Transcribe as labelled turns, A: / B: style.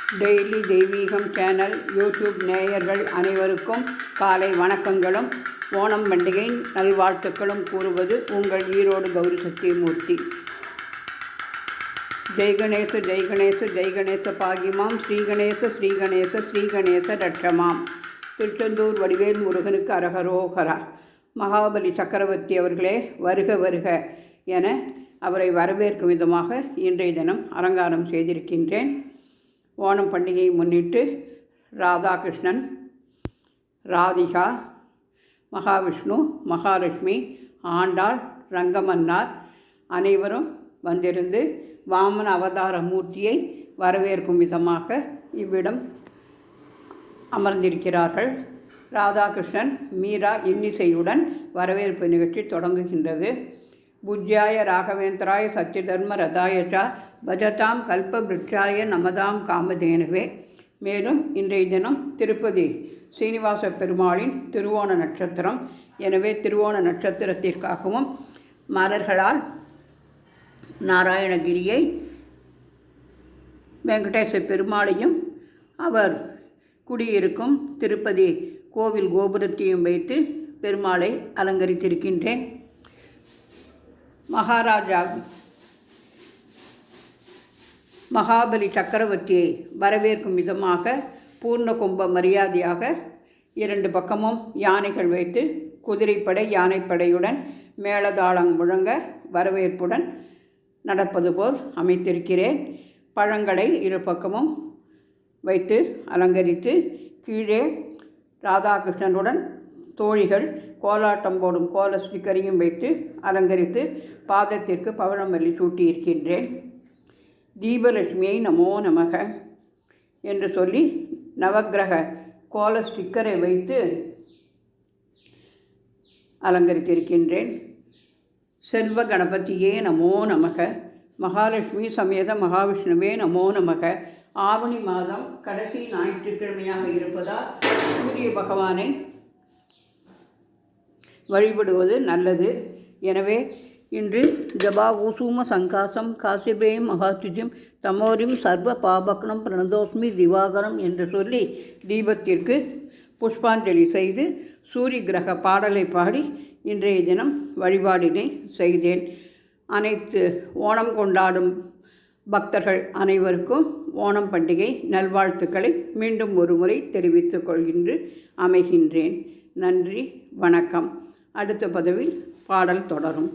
A: Daily தெய்வீகம் channel YouTube நேயர்கள் அனைவருக்கும் காலை வணக்கங்களும் ஓணம் பண்டிகை நல்வாழ்த்துக்களும் கூறுவது உங்கள் ஈரோடு கௌரி சத்தியமூர்த்தி. ஜெய்கணேச ஜெய்கணேச ஜெய்கணேச பாகிமாம் ஸ்ரீகணேச ஸ்ரீகணேச ஸ்ரீகணேச ரட்சமாம். திருச்செந்தூர் வடிவேல் முருகனுக்கு அரகரோகரா. மகாபலி சக்கரவர்த்தி அவர்களே வருக வருக என அவரை வரவேற்கும் விதமாக இன்றைய தினம் அலங்காரம் செய்திருக்கின்றேன். ஓணம் பண்டிகையை முன்னிட்டு ராதாகிருஷ்ணன், ராதிகா, மகாவிஷ்ணு, மகாலட்சுமி, ஆண்டாள், ரங்கமன்னார் அனைவரும் வந்திருந்து வாமன அவதார மூர்த்தியை வரவேற்கும் விதமாக இவ்விடம் அமர்ந்திருக்கிறார்கள். ராதாகிருஷ்ணன், மீரா இன்னிசையுடன் வரவேற்பு நிகழ்ச்சி தொடங்குகின்றது. பூஜ்யாய ராகவேந்திராய சச்சிதர்ம ரதாயச்சா பஜதாம் கல்பவ்ருட்சாய நமதாம் காமதேனுவே. மேலும் இன்றைய தினம் திருப்பதி சீனிவாச பெருமாளின் திருவோண நட்சத்திரம். எனவே திருவோண நட்சத்திரத்திற்காகவும் மலர்களால் நாராயணகிரியை, வெங்கடேச பெருமாளையும் அவர் குடியிருக்கும் திருப்பதி கோவில் கோபுரத்தையும் வைத்து பெருமாளை அலங்கரித்திருக்கின்றேன். மகாராஜா மகாபலி சக்கரவர்த்தியை வரவேற்கும் விதமாக பூர்ண கும்ப மரியாதையாக இரண்டு பக்கமும் யானைகள் வைத்து குதிரைப்படை யானைப்படையுடன் மேளதாளம் முழங்க வரவேற்புடன் நடப்பது போல் அமைத்திருக்கிறேன். பழங்களை இரு பக்கமும் வைத்து அலங்கரித்து கீழே ராதாகிருஷ்ணனுடன் தோழிகள் கோலாட்டம் போடும் கோல ஸ்டிக்கரையும் வைத்து அலங்கரித்து பாதத்திற்கு பவழமல்லி சூட்டியிருக்கின்றேன். தீபலட்சுமியை நமோ நமக என்று சொல்லி நவக்கிரக கோல ஸ்டிக்கரை வைத்து அலங்கரித்திருக்கின்றேன். செல்வ கணபதியே நமோ நமக, மகாலட்சுமி சமேத மகாவிஷ்ணுவே நமோ நமக. ஆவணி மாதம் கடைசி ஞாயிற்றுக்கிழமையாக இருப்பதால் சூரிய பகவானை வழிபடுவது நல்லது. எனவே இன்று ஜபா ஊசூம சங்காசம் காசிபே மகாத்யுஜம் தமோரிம் சர்வ பாபக்னம் பிரணதோஸ்மி திவாகரம் என்று சொல்லி தீபத்திற்கு புஷ்பாஞ்சலி செய்து சூரிய கிரக பாடலை பாடி இன்றைய தினம் வழிபாடினை செய்தேன். அனைத்து ஓணம் கொண்டாடும் பக்தர்கள் அனைவருக்கும் ஓணம் பண்டிகை நல்வாழ்த்துக்களை மீண்டும் ஒரு முறை தெரிவித்துக் கொள்கின்று அமைகின்றேன். நன்றி, வணக்கம். அடுத்த பதிவில் பாடல் தொடரும்.